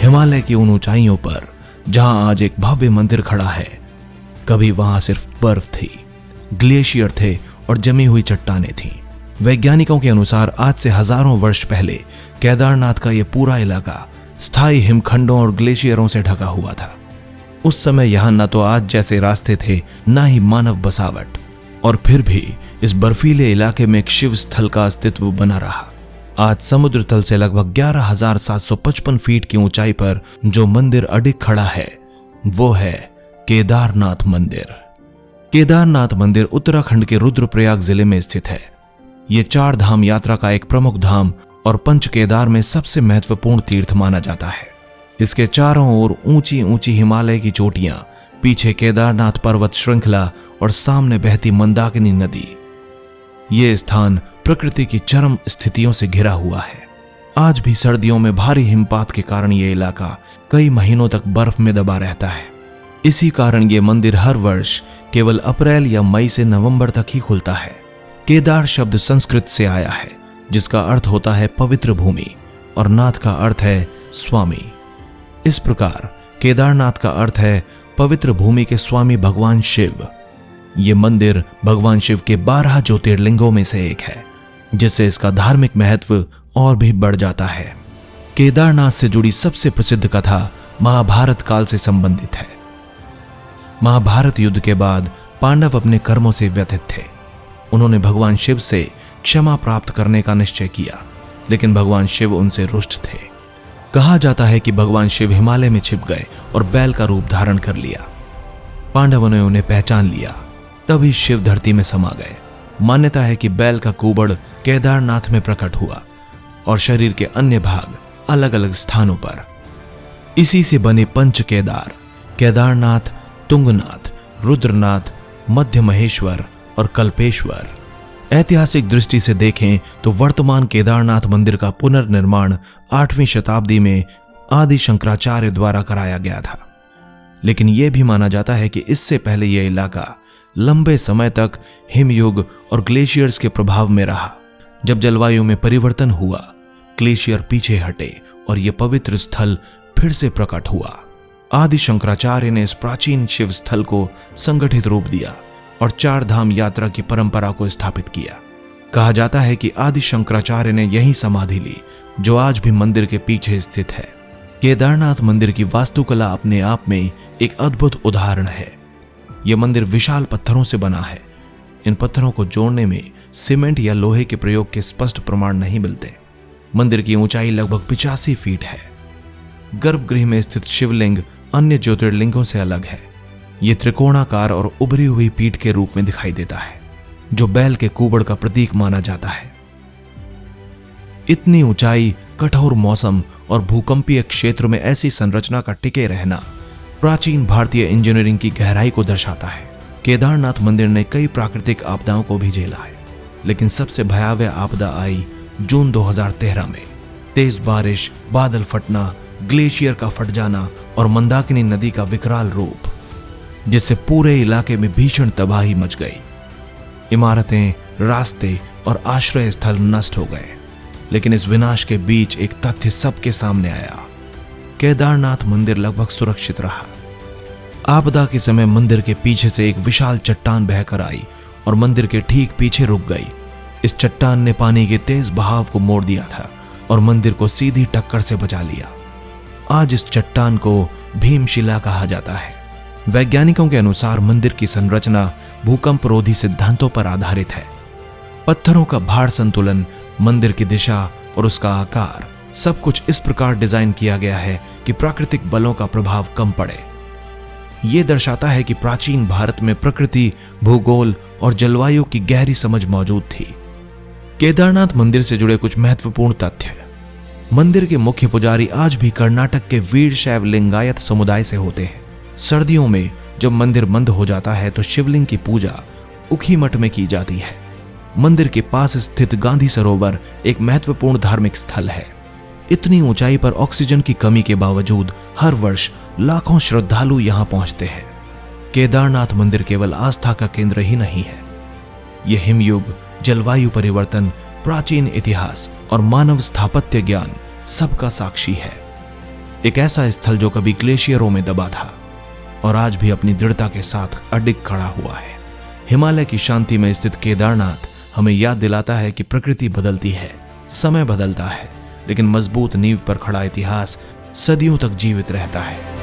हिमालय की उन ऊंचाइयों पर जहां आज एक भव्य मंदिर खड़ा है, कभी वहां सिर्फ बर्फ थी, ग्लेशियर थे और जमी हुई चट्टानें थीं। वैज्ञानिकों के अनुसार आज से हजारों वर्ष पहले केदारनाथ का यह पूरा इलाका स्थायी हिमखंडों और ग्लेशियरों से ढका हुआ था। उस समय यहां न तो आज जैसे रास्ते थे, न ही मानव बसावट, और फिर भी इस बर्फीले इलाके में एक शिव स्थल का अस्तित्व बना रहा। आज समुद्र तल से लगभग 11,755 फीट की ऊंचाई पर जो मंदिर अडिग खड़ा है वो है केदारनाथ मंदिर। केदारनाथ मंदिर उत्तराखंड के रुद्रप्रयाग जिले में स्थित है। यह 4 धाम यात्रा का एक प्रमुख धाम और पंच केदार में सबसे महत्वपूर्ण तीर्थ माना जाता है। इसके चारों ओर ऊंची ऊंची हिमालय की चोटियां, पीछे केदारनाथ पर्वत श्रृंखला और सामने बहती मंदाकिनी नदी। ये स्थान प्रकृति की चरम स्थितियों से घिरा हुआ है। आज भी सर्दियों में भारी हिमपात के कारण यह इलाका कई महीनों तक बर्फ में दबा रहता है। इसी कारण यह मंदिर हर वर्ष केवल अप्रैल या मई से नवंबर तक ही खुलता है। केदार शब्द संस्कृत से आया है, जिसका अर्थ होता है पवित्र भूमि, और नाथ का अर्थ है स्वामी। इस प्रकार केदारनाथ का अर्थ है पवित्र भूमि के स्वामी भगवान शिव। ये मंदिर भगवान शिव के 12 ज्योतिर्लिंगों में से एक है, जिससे इसका धार्मिक महत्व और भी बढ़ जाता है। केदारनाथ से जुड़ी सबसे प्रसिद्ध कथा महाभारत काल से संबंधित है। महाभारत युद्ध के बाद पांडव अपने कर्मों से व्यथित थे। उन्होंने भगवान शिव से क्षमा प्राप्त करने का निश्चय किया, लेकिन भगवान शिव उनसे रुष्ट थे। कहा जाता है कि भगवान शिव हिमालय में छिप गए और बैल का रूप धारण कर लिया। पांडवों ने उन्हें पहचान लिया, तभी शिव धरती में समा गए। मान्यता है कि बैल का कुबड़ केदारनाथ में प्रकट हुआ और शरीर के अन्य भाग अलग अलग स्थानों पर। इसी से बने पंच केदार, केदारनाथ, तुंगनाथ, रुद्रनाथ, मध्य महेश्वर और कल्पेश्वर। ऐतिहासिक दृष्टि से देखें तो वर्तमान केदारनाथ मंदिर का पुनर्निर्माण 8वीं शताब्दी में आदि शंकराचार्य द्वारा कराया गया था, लेकिन यह भी माना जाता है कि इससे पहले यह इलाका लंबे समय तक हिमयुग और ग्लेशियर्स के प्रभाव में रहा। जब जलवायु में परिवर्तन हुआ, ग्लेशियर पीछे हटे और यह पवित्र स्थल फिर से प्रकट हुआ। आदि शंकराचार्य ने इस प्राचीन शिव स्थल को संगठित रूप दिया और 4 धाम यात्रा की परंपरा को स्थापित किया। कहा जाता है कि आदि शंकराचार्य ने यही समाधि ली, जो आज भी मंदिर के पीछे स्थित है। केदारनाथ मंदिर की वास्तुकला अपने आप में एक अद्भुत उदाहरण है। यह मंदिर विशाल पत्थरों से बना है। इन पत्थरों को जोड़ने में सीमेंट या लोहे के प्रयोग के स्पष्ट प्रमाण नहीं मिलते। मंदिर की ऊंचाई लगभग 85 फीट है। गर्भगृह में स्थित शिवलिंग अन्य ज्योतिर्लिंगों से अलग है। यह त्रिकोणाकार और उभरी हुई पीठ के रूप में दिखाई देता है, जो बैल के कुबड़ का प्रतीक माना जाता है। इतनी ऊंचाई, कठोर मौसम और भूकंपीय क्षेत्र में ऐसी संरचना का टिके रहना प्राचीन भारतीय इंजीनियरिंग की गहराई को दर्शाता है। केदारनाथ मंदिर ने कई प्राकृतिक आपदाओं को भी झेला है, लेकिन सबसे भयावह आपदा आई जून 2013 में। तेज बारिश, बादल फटना, ग्लेशियर का फट जाना और मंदाकिनी नदी का विकराल रूप, जिससे पूरे इलाके में भीषण तबाही मच गई। इमारतें, रास्ते और आश्रय स्थल नष्ट हो गए। लेकिन इस विनाश के बीच एक तथ्य सबके सामने आया। केदारनाथ मंदिर लगभग सुरक्षित रहा। आपदा के समय मंदिर के पीछे से एक विशाल चट्टान बहकर आई और मंदिर के ठीक पीछे रुक गई। इस चट्टान ने पानी के तेज बहाव को मोड़ दिया था और मंदिर को सीधी टक्कर से बचा लिया। आज इस चट्टान को भीमशिला कहा जाता है। वैज्ञानिकों के अनुसार मंदिर की संरचना भूकंपरोधी सिद्धांतों पर आधारित है। पत्थरों का भार संतुलन, मंदिर की दिशा और उसका आकार, सब कुछ इस प्रकार डिजाइन किया गया है कि प्राकृतिक बलों का प्रभाव कम पड़े। यह दर्शाता है कि प्राचीन भारत में प्रकृति, भूगोल और जलवायु की गहरी समझ मौजूद थी। केदारनाथ मंदिर से जुड़े कुछ महत्वपूर्ण तथ्य। मंदिर के मुख्य पुजारी आज भी कर्नाटक के वीरशैव लिंगायत समुदाय से होते हैं। सर्दियों में जब मंदिर बंद हो जाता है तो शिवलिंग की पूजा उखीमठ में की जाती है। मंदिर के पास स्थित गांधी सरोवर एक महत्वपूर्ण धार्मिक स्थल है। इतनी ऊंचाई पर ऑक्सीजन की कमी के बावजूद हर वर्ष लाखों श्रद्धालु यहां पहुंचते हैं। केदारनाथ मंदिर केवल आस्था का केंद्र ही नहीं है, यह हिमयुग, जलवायु परिवर्तन, प्राचीन इतिहास और मानव स्थापत्य ज्ञान सबका साक्षी है। एक ऐसा स्थल जो कभी ग्लेशियरों में दबा था और आज भी अपनी दृढ़ता के साथ अडिग खड़ा हुआ है। हिमालय की शांति में स्थित केदारनाथ हमें याद दिलाता है कि प्रकृति बदलती है, समय बदलता है, लेकिन मजबूत नींव पर खड़ा इतिहास सदियों तक जीवित रहता है।